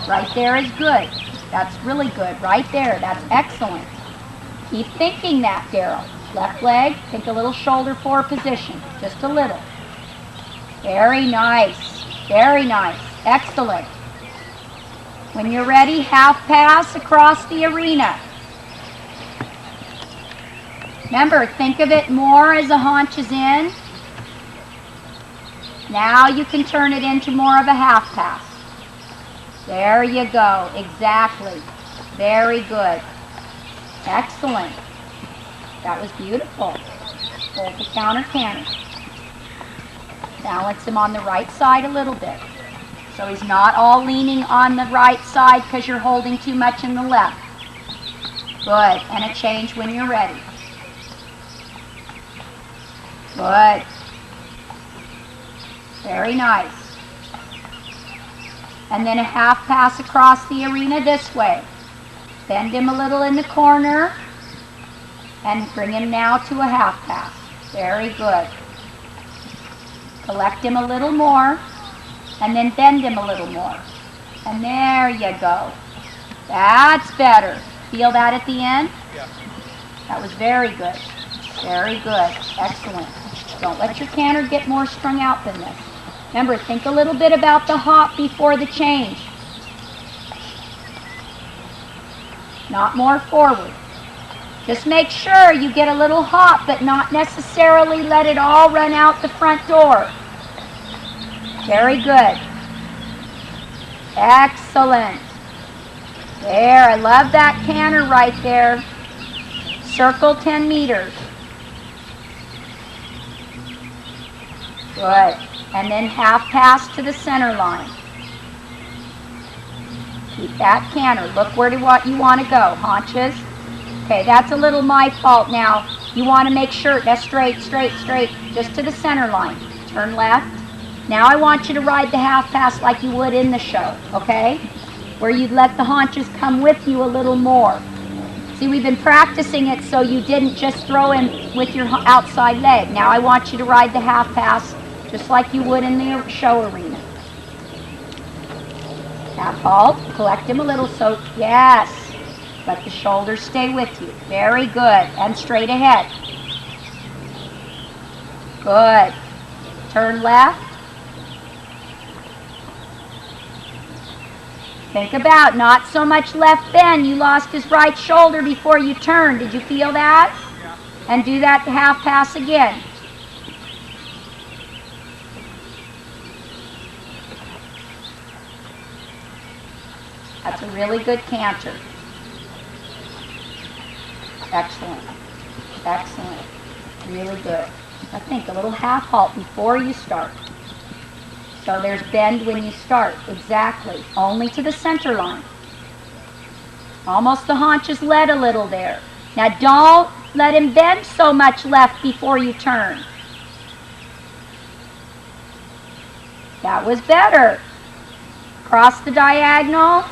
Right there is good. That's really good. Right there. That's excellent. Keep thinking that, Darrell. Left leg, think a little shoulder forward position. Just a little. Very nice. Very nice. Excellent. When you're ready, half pass across the arena. Remember, think of it more as the haunch is in. Now you can turn it into more of a half pass. There you go. Exactly. Very good. Excellent. That was beautiful. Hold the counter cannon. Balance him on the right side a little bit. So he's not all leaning on the right side because you're holding too much in the left. Good. And a change when you're ready. Good. Very nice. And then a half pass across the arena this way. Bend him a little in the corner and bring him now to a half pass. Very good. Collect him a little more and then bend him a little more. And there you go. That's better. Feel that at the end? Yeah. That was very good. Very good. Excellent. Don't let your canter get more strung out than this. Remember, think a little bit about the hop before the change. Not more forward. Just make sure you get a little hop, but not necessarily let it all run out the front door. Very good. Excellent. There, I love that canter right there. Circle 10 meters. Good. And then half pass to the center line. Keep that canter. Look where you want to go. Haunches. Okay, that's a little my fault now. You want to make sure that's straight, straight, straight, just to the center line. Turn left. Now I want you to ride the half pass like you would in the show, okay? Where you'd let the haunches come with you a little more. See, we've been practicing it so you didn't just throw in with your outside leg. Now I want you to ride the half pass just like you would in the show arena. Half halt, collect him a little, so yes. Let the shoulders stay with you. Very good. And straight ahead. Good. Turn left. Think about not so much left bend. You lost his right shoulder before you turned. Did you feel that? Yeah. And do that half pass again. That's a really good canter. Excellent. Excellent. Really good. I think a little half halt before you start. So there's bend when you start. Exactly. Only to the center line. Almost the haunches led a little there. Now don't let him bend so much left before you turn. That was better. Cross the diagonal.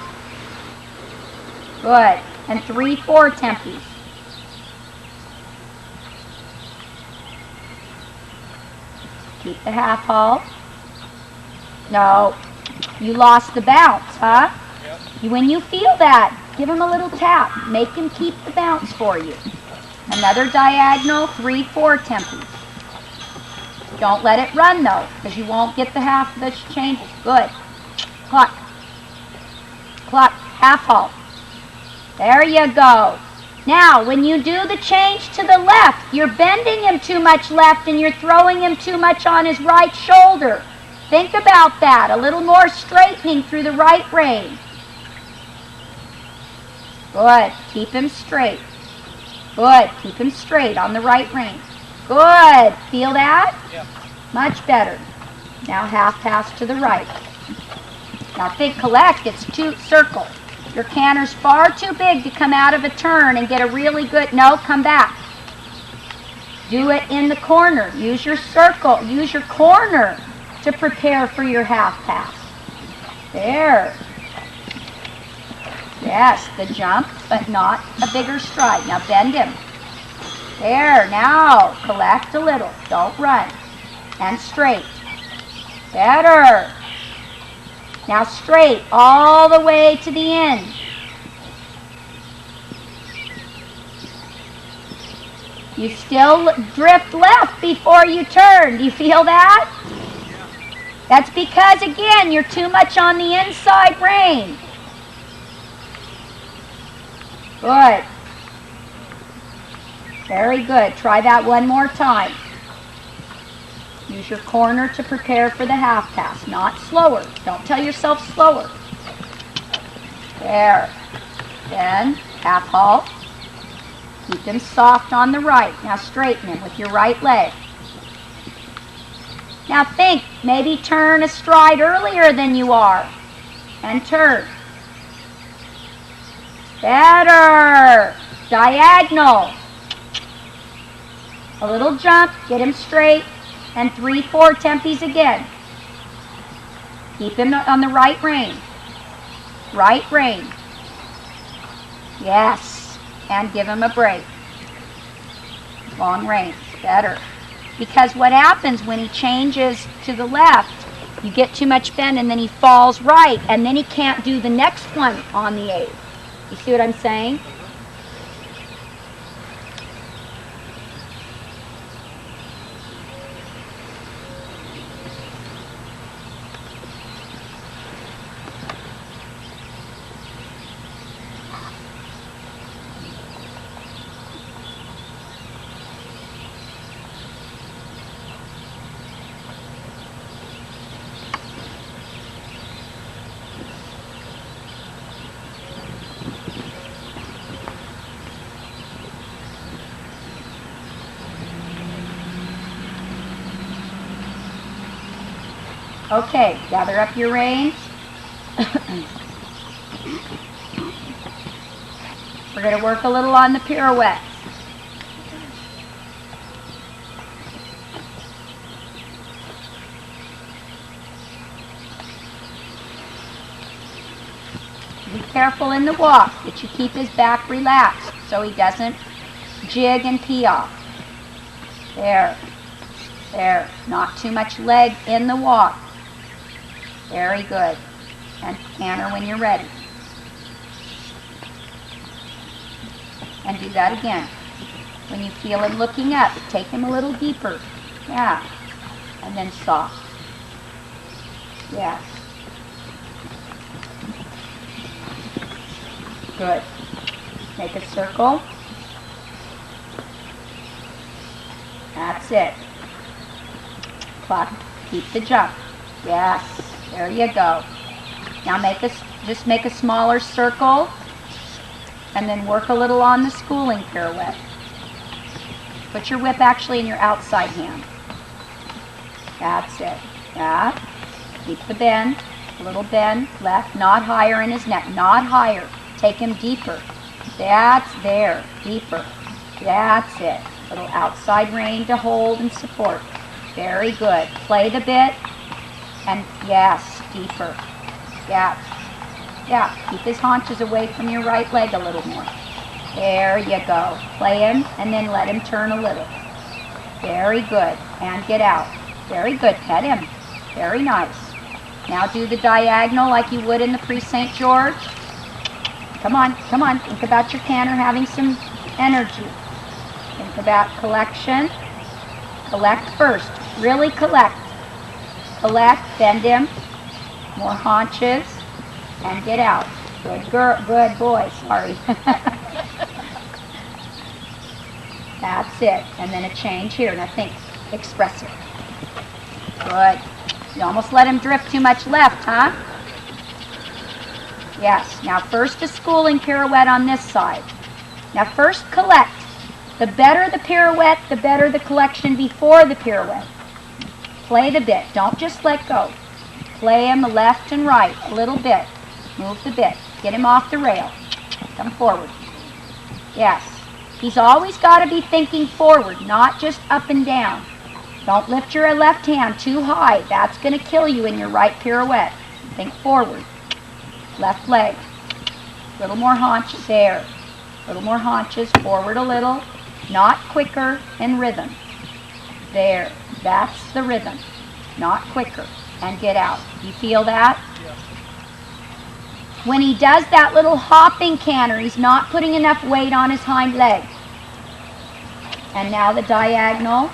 Good. And 3-4 tempies. Keep the half halt. No, you lost the bounce, huh? Yep. When you feel that, give him a little tap. Make him keep the bounce for you. Another diagonal, 3-4 tempies. Don't let it run though, because you won't get the half of the changes. Good. Cluck. Cluck. Half halt. There you go. Now, when you do the change to the left, you're bending him too much left and you're throwing him too much on his right shoulder. Think about that. A little more straightening through the right rein. Good. Keep him straight. Good. Keep him straight on the right rein. Good. Feel that? Yeah. Much better. Now half pass to the right. Now think, collect. It's two circle. Your canter's far too big to come out of a turn and get a really good, no, come back. Do it in the corner. Use your circle. Use your corner to prepare for your half pass. There. Yes, the jump, but not a bigger stride. Now bend him. There, now collect a little. Don't run. And straight. Better. Now straight all the way to the end. You still drift left before you turn. Do you feel that? That's because, again, you're too much on the inside rein. Good. Very good. Try that one more time. Use your corner to prepare for the half pass, not slower. Don't tell yourself slower. There. Then, half halt. Keep him soft on the right. Now straighten him with your right leg. Now think, maybe turn a stride earlier than you are. And turn. Better. Diagonal. A little jump, get him straight, and 3-4 tempies again. Keep him on the right rein. Right rein. Yes. And give him a break. Long range. Better. Because what happens when he changes to the left, you get too much bend and then he falls right, and then he can't do the next one on the 8. You see what I'm saying? Okay, gather up your reins. We're going to work a little on the pirouettes. Be careful in the walk that you keep his back relaxed so he doesn't jig and pee off. There. There. Not too much leg in the walk. Very good. And canter when you're ready. And do that again. When you feel him looking up, take him a little deeper. Yeah. And then soft. Yes. Good. Make a circle. That's it. Cluck. Keep the jump. Yes. There you go. Now just make a smaller circle and then work a little on the schooling pirouette. Put your whip actually in your outside hand. That's it. That. Keep the bend. A little bend. Left. Not higher in his neck. Not higher. Take him deeper. That's there. Deeper. That's it. Little outside rein to hold and support. Very good. Play the bit. And yes, deeper. Yeah. Yeah. Keep his haunches away from your right leg a little more. There you go. Play him and then let him turn a little. Very good. And get out. Very good. Pet him. Very nice. Now do the diagonal like you would in the Pre-St. George. Come on. Come on. Think about your canter having some energy. Think about collection. Collect first. Really collect. Collect, bend him, more haunches, and get out. Good girl, good boy, sorry. That's it. And then a change here. Now think, expressive. Good. You almost let him drift too much left, huh? Yes. Now first a schooling pirouette on this side. Now first collect. The better the pirouette, the better the collection before the pirouette. Play the bit. Don't just let go. Play him left and right a little bit. Move the bit. Get him off the rail. Come forward. Yes. He's always got to be thinking forward, not just up and down. Don't lift your left hand too high. That's going to kill you in your right pirouette. Think forward. Left leg. A little more haunches there. A little more haunches. Forward a little. Not quicker in rhythm. There. That's the rhythm. Not quicker. And get out. You feel that? Yeah. When he does that little hopping canter, he's not putting enough weight on his hind leg. And now the diagonal.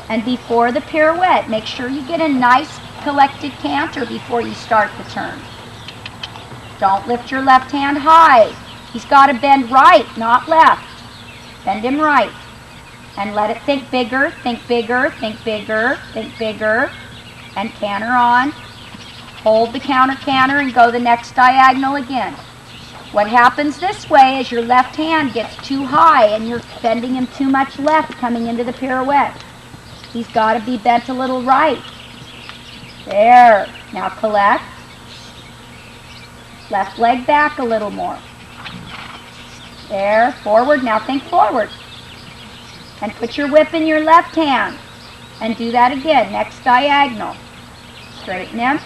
And before the pirouette, make sure you get a nice collected canter before you start the turn. Don't lift your left hand high. He's got to bend right, not left. Bend him right. And let it think bigger, think bigger, think bigger, think bigger. And canter on. Hold the counter canter and go the next diagonal again. What happens this way is your left hand gets too high and you're bending him too much left coming into the pirouette. He's got to be bent a little right. There. Now collect. Left leg back a little more. There. Forward. Now think forward. And put your whip in your left hand. And do that again. Next diagonal. Straighten him.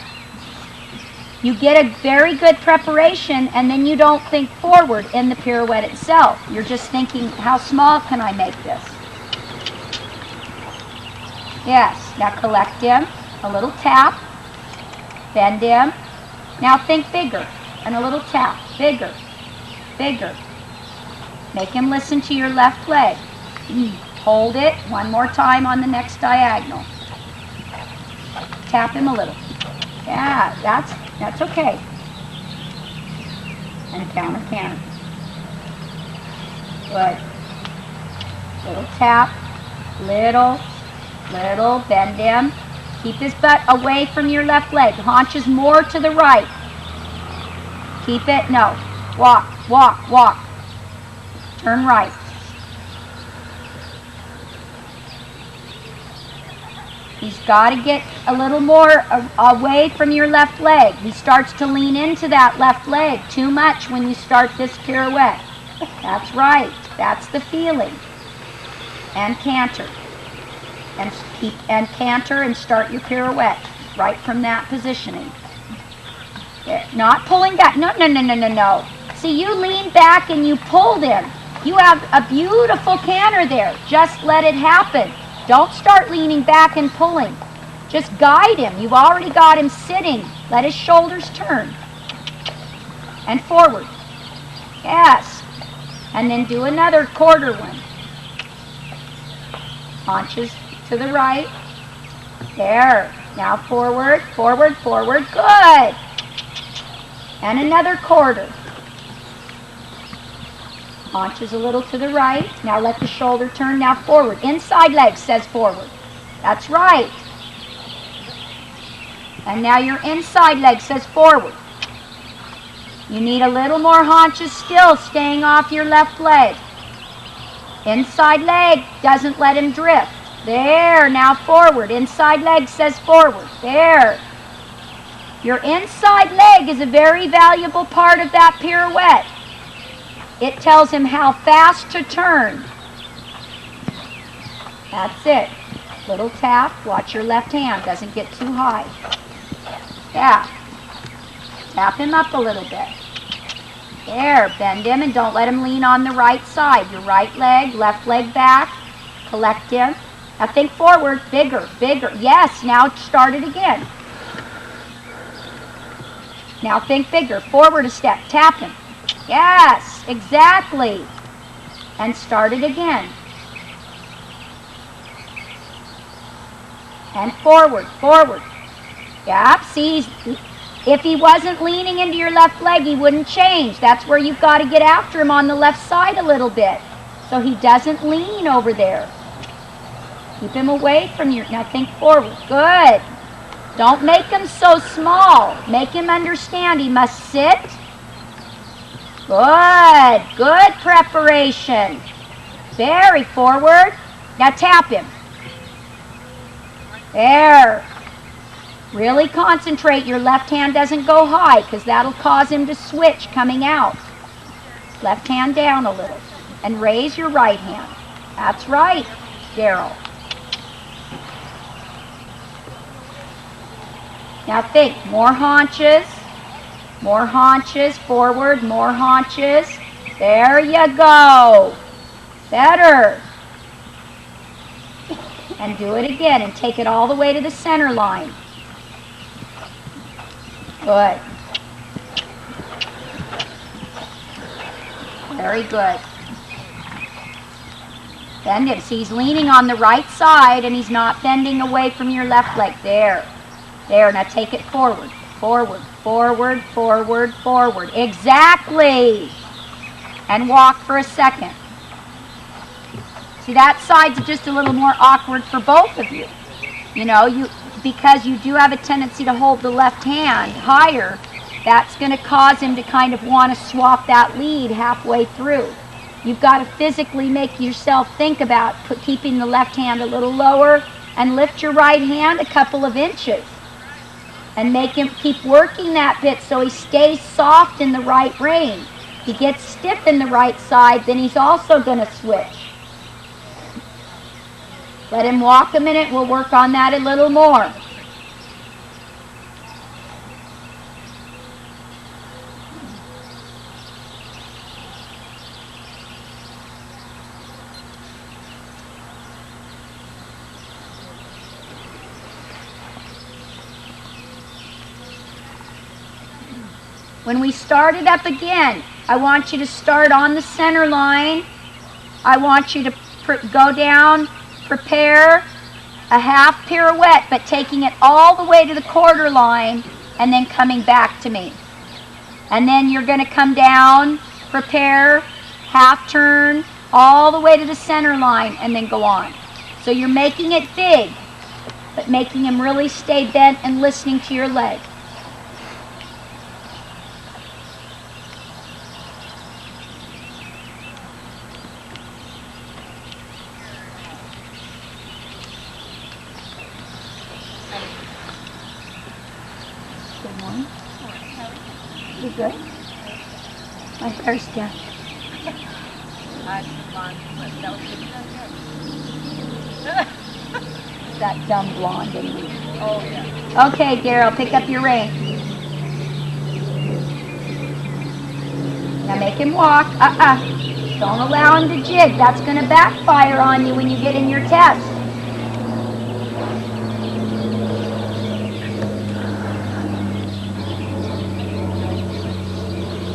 You get a very good preparation, and then you don't think forward in the pirouette itself. You're just thinking, how small can I make this? Yes. Now collect him. A little tap. Bend him. Now think bigger. And a little tap. Bigger. Bigger. Make him listen to your left leg. Hold it. One more time on the next diagonal. Tap him a little. Yeah, that's okay. And counter canter. Good. Little tap. Little. Bend him. Keep his butt away from your left leg. Haunches more to the right. Keep it. No. Walk. Turn right. He's got to get a little more away from your left leg. He starts to lean into that left leg too much when you start this pirouette. That's right. That's the feeling. And canter. And canter and start your pirouette right from that positioning. There. Not pulling back. No. See, you lean back and you pulled him. You have a beautiful canter there. Just let it happen. Don't start leaning back and pulling. Just guide him. You've already got him sitting. Let his shoulders turn. And forward. Yes. And then do another quarter one. Haunches to the right. There. Now forward. Good. And another quarter. Haunches a little to the right. Now let the shoulder turn. Now forward. Inside leg says forward. That's right. And now your inside leg says forward. You need a little more haunches still, staying off your left leg. Inside leg doesn't let him drift. There. Now forward. Inside leg says forward. There. Your inside leg is a very valuable part of that pirouette. It tells him how fast to turn. That's it. Little tap. Watch your left hand. Doesn't get too high. Yeah. Tap him up a little bit. There. Bend him and don't let him lean on the right side. Your right leg, left leg back. Collect him. Now think forward. Bigger. Yes. Now start it again. Now think bigger. Forward a step. Tap him. Yes, exactly. And start it again. And forward. Yep, see, if he wasn't leaning into your left leg, he wouldn't change. That's where you've got to get after him on the left side a little bit. So he doesn't lean over there. Keep him away from your, now think forward. Good. Don't make him so small. Make him understand he must sit. Good preparation. Very forward. Now tap him. There. Really concentrate. Your left hand doesn't go high because that'll cause him to switch coming out. Left hand down a little. And raise your right hand. That's right, Darrell. Now think, more haunches. More haunches, forward, more haunches. There you go. Better. And do it again and take it all the way to the center line. Good. Very good. Bend him. See, he's leaning on the right side and he's not bending away from your left leg. There. There. Now take it forward. Forward. Forward. Forward. Forward. Exactly. And walk for a second. See, that side's just a little more awkward for both of you. You know, because you do have a tendency to hold the left hand higher, that's going to cause him to kind of want to swap that lead halfway through. You've got to physically make yourself think about keeping the left hand a little lower and lift your right hand a couple of inches. And make him keep working that bit so he stays soft in the right rein. He gets stiff in the right side, then he's also going to switch. Let him walk a minute. We'll work on that a little more. When we start it up again, I want you to start on the center line. I want you to go down, prepare a half pirouette, but taking it all the way to the quarter line and then coming back to me. And then you're going to come down, prepare, half turn, all the way to the center line and then go on. So you're making it big, but making him really stay bent and listening to your leg. You good? My hair's down. That dumb blonde in me. Oh, yeah. Okay, Darrell, pick up your rein. Now make him walk. Don't allow him to jig. That's going to backfire on you when you get in your test.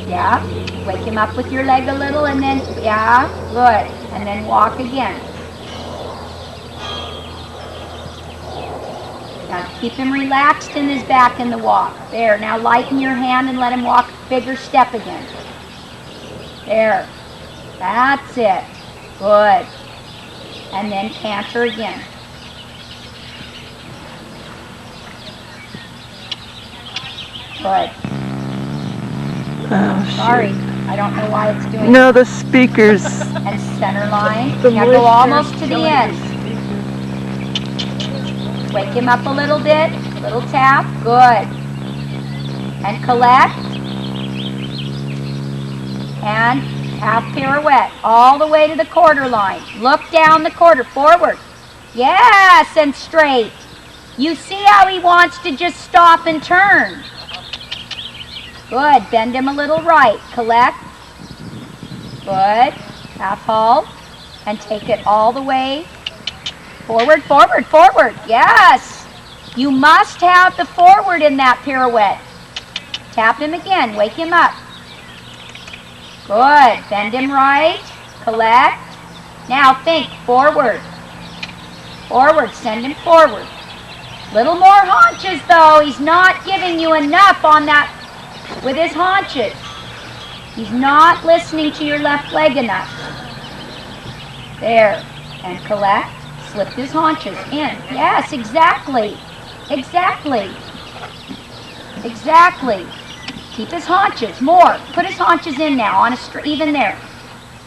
Yeah, wake him up with your leg a little and then, yeah, good. And then walk again. Now keep him relaxed in his back in the walk. There, now lighten your hand and let him walk a bigger step again. There, that's it. Good. And then canter again. Good. Oh, sorry, I don't know why it's doing no, the speakers. And center line. Now go almost to the end. Wake him up a little bit. Little tap. Good. And collect. And half pirouette. All the way to the quarter line. Look down the quarter. Forward. Yes, and straight. You see how he wants to just stop and turn. Good. Bend him a little right. Collect. Good. Half halt. And take it all the way. Forward, forward, forward. Yes. You must have the forward in that pirouette. Tap him again. Wake him up. Good. Bend him right. Collect. Now think. Forward. Forward. Send him forward. Little more haunches though. He's not giving you enough on that with his haunches. He's not listening to your left leg enough. There. And collect. Slip his haunches in. Yes, exactly. Exactly. Exactly. Keep his haunches. More. Put his haunches in now on a even there.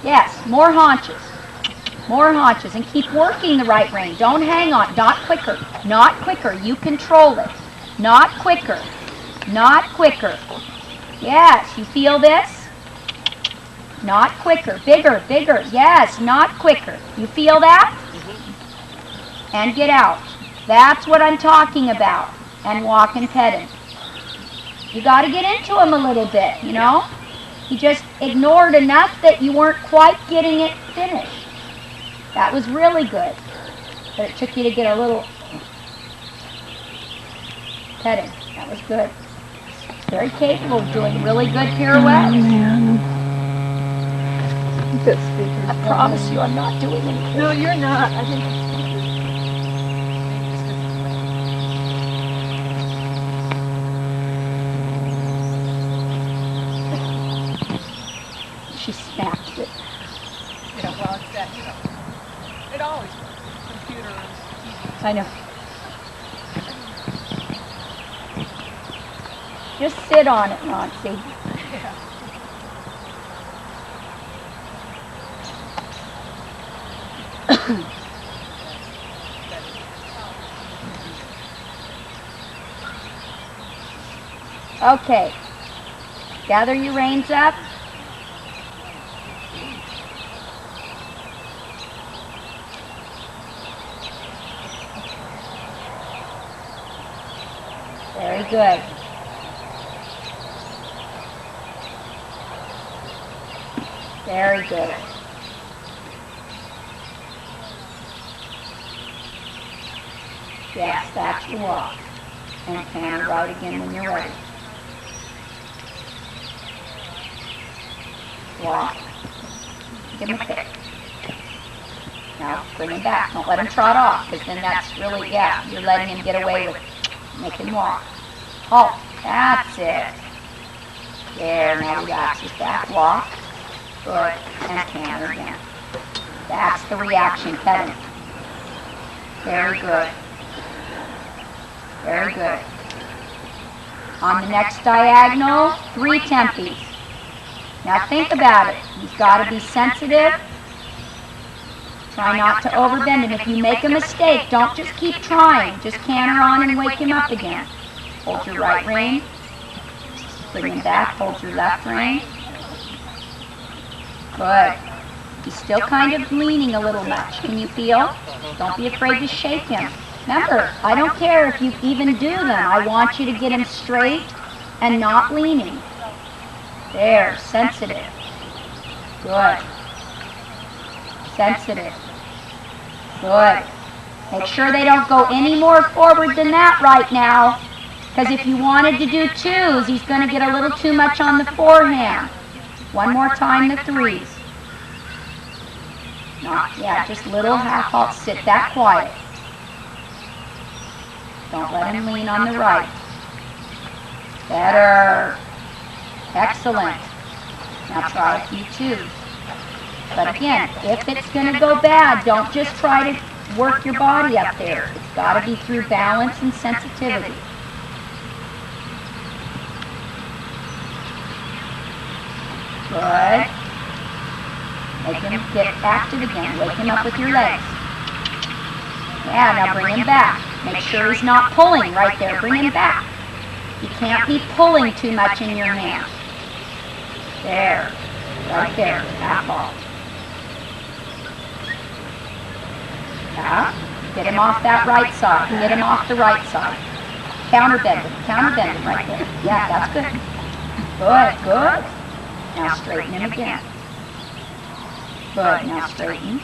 Yes, more haunches. More haunches. And keep working the right rein. Don't hang on. Not quicker. Not quicker. You control it. Not quicker. Not quicker. Yes, you feel this? Not quicker. Bigger, bigger. Yes, not quicker. You feel that? And get out. That's what I'm talking about. And walk and pet him. You got to get into him a little bit, you know? You just ignored enough that you weren't quite getting it finished. That was really good. But it took you to get a little pet him. That was good. Very capable of doing really good pirouettes. Oh, man. The speaker's I promise you I'm not doing anything. No, you're not. I think She smacked it. Yeah, well, it's that, you know, it always works. Computers, TVs. I know. Just sit on it, Nancy. Yeah. Okay. Gather your reins up. Very good. Very good. Yes, that's the walk. And canter right again when you're ready. Walk. Give him a kick. Now bring him back. Don't let him trot off, because then that's really, yeah, you're letting him get away with it. Make him walk. Halt. That's it. There, now relax his back. Walk. Good. And canter again. That's the reaction, Kevin. Very good. Very good. On the next diagonal, 3 tempies. Now think about it. He's got to be sensitive. Try not to overbend him. If you make a mistake, don't just keep trying. Just canter on and wake him up again. Hold your right rein. Bring him back. Hold your left rein. Good. He's still kind of leaning a little much. Can you feel? Don't be afraid to shake him. Remember, I don't care if you even do them. I want you to get him straight and not leaning. There, sensitive. Good. Sensitive. Good. Make sure they don't go any more forward than that right now. Because if you wanted to do 2s, he's going to get a little too much on the forehand. One more time, the 3s. Not, yeah, just little half halt. Sit that quiet. Don't let him lean on the right. Better. Excellent. Now try a few 2s. But again, if it's going to go bad, don't just try to work your body up there. It's got to be through balance and sensitivity. Good. Make him get active again. Wake him up with your legs. Yeah, now bring him back. Make sure he's not pulling right there. Bring him back. You can't be pulling too much in your hand. There. Right there. Half halt. Yeah. Get him off that right side. Get him off the right side. Counterbend him. Counterbend him right there. Yeah, that's good. Good, good. Now straighten him again. Good, now straighten.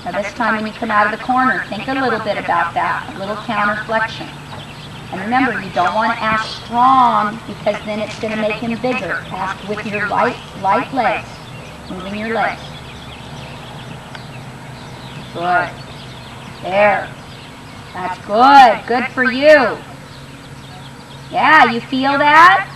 Now this time when you come out of the corner, think a little bit about that, a little counter flexion. And remember, you don't want to ask strong because then it's going to make him bigger. Ask with your light legs, moving your legs. Good. There. That's good. Good for you. Yeah, you feel that?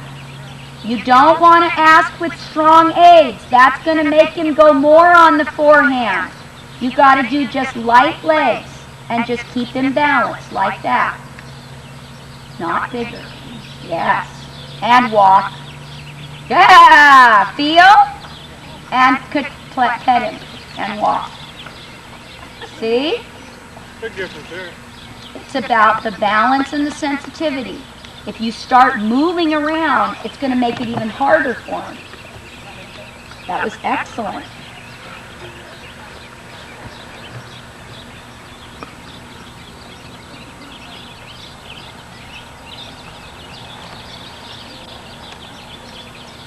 You don't want to ask with strong aids. That's going to make him go more on the forehand. You got to do just light legs and just keep him balanced like that. Not bigger. Yes. And walk. Yeah. Feel? And pet him and walk. See? Big difference there. It's about the balance and the sensitivity. If you start moving around, it's going to make it even harder for him. That was excellent.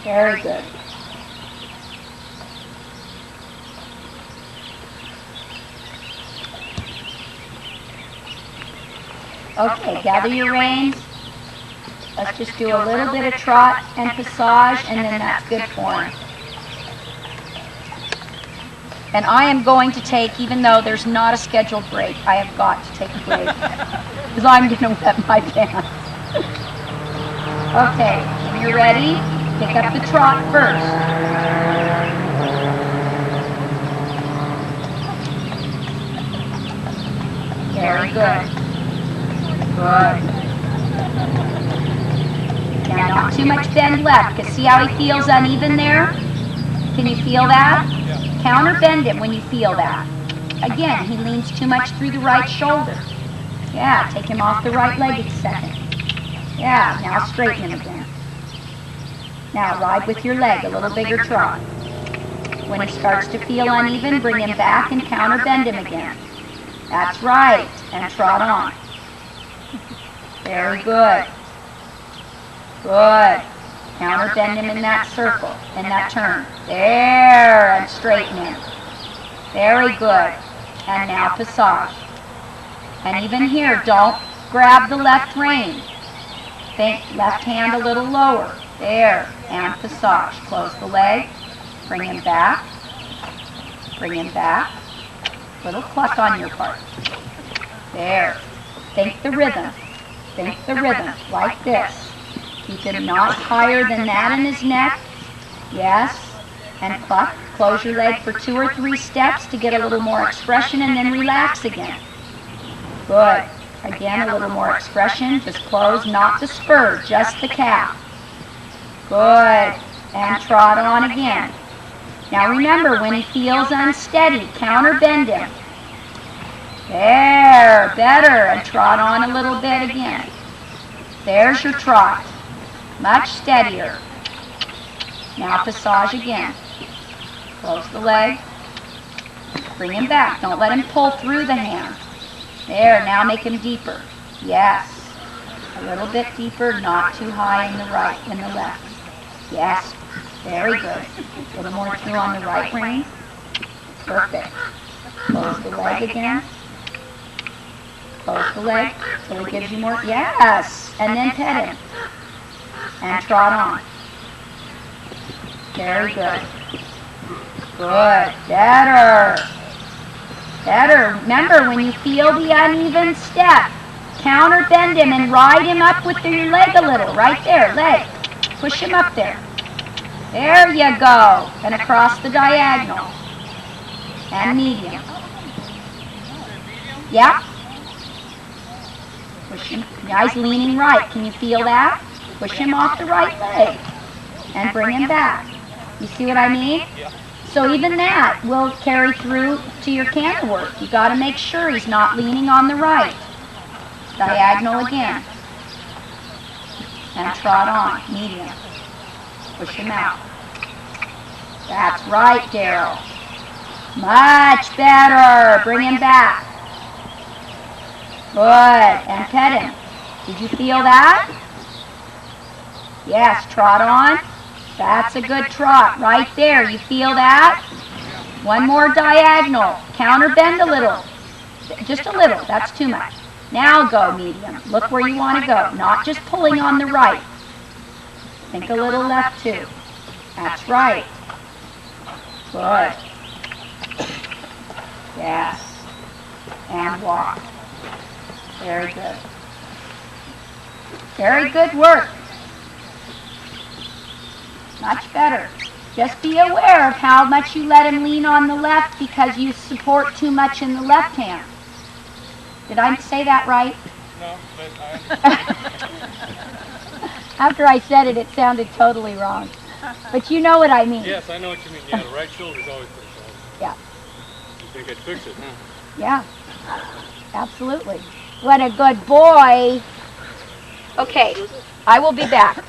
Very good. Okay, gather your reins. Let's just do a little bit of trot and passage, and then that's good for him. And I am going to take, even though there's not a scheduled break, I have got to take a break. Because I'm going to wet my pants. Okay, when you're ready, pick up the trot first. Very good. Good. Now, not too much bend left, because see how he feels uneven there? Can you feel that? Counter bend him when you feel that. Again, he leans too much through the right shoulder. Yeah, take him off the right leg a second. Yeah, now straighten him again. Now ride with your leg, a little bigger trot. When he starts to feel uneven, bring him back and counter bend him again. That's right, and trot on. Very good. Good. Counter bend him in that circle, in that turn. There, and straighten him. Very good. And now passage. And even here, don't grab the left rein. Think left hand a little lower. There, and passage. Close the leg. Bring him back. Bring him back. Little cluck on your part. There. Think the rhythm. Think the rhythm, like this. Keep him not higher than that in his neck. Yes. And cluck. Close your leg for 2 or 3 steps to get a little more expression and then relax again. Good. Again, a little more expression. Just close, not the spur, just the calf. Good. And trot on again. Now remember, when he feels unsteady, counter bend him. There, better. And trot on a little bit again. There's your trot. Much steadier. Now passage again. Close the leg. Bring him back. Don't let him pull through the hand. There, now make him deeper. Yes. A little bit deeper, not too high in the right, in the left. Yes. Very good. A little more through on the right rein. Perfect. Close the leg again. Close the leg till he gives you more. Yes. And then pet him. And trot on. Very good. Good. Better. Better. Remember, when you feel the uneven step, counter bend him and ride him up with your leg a little. Right there, leg. Push him up there. There you go. And across the diagonal. And medium. Yep. Push him. Now he's leaning right. Can you feel that? Push him off the right leg. And bring him back. You see what I mean? So even that will carry through to your canter work. You got to make sure he's not leaning on the right. Diagonal again. And trot on, medium. Push him out. That's right, Darrell. Much better. Bring him back. Good. And pet him. Did you feel that? Yes, trot on. That's a good trot right there. You feel that? One more diagonal. Counter bend a little. Just a little. That's too much. Now go medium. Look where you want to go. Not just pulling on the right. Think a little left too. That's right. Good. Yes. And walk. Very good. Very good work. Much better. Just be aware of how much you let him lean on the left because you support too much in the left hand. Did I say that right? No, but I... After I said it, it sounded totally wrong. But you know what I mean. Yes, I know what you mean. Yeah, the right shoulder's always pretty strong. Yeah. You think I'd fix it, huh? Yeah. Absolutely. What a good boy. Okay, I will be back.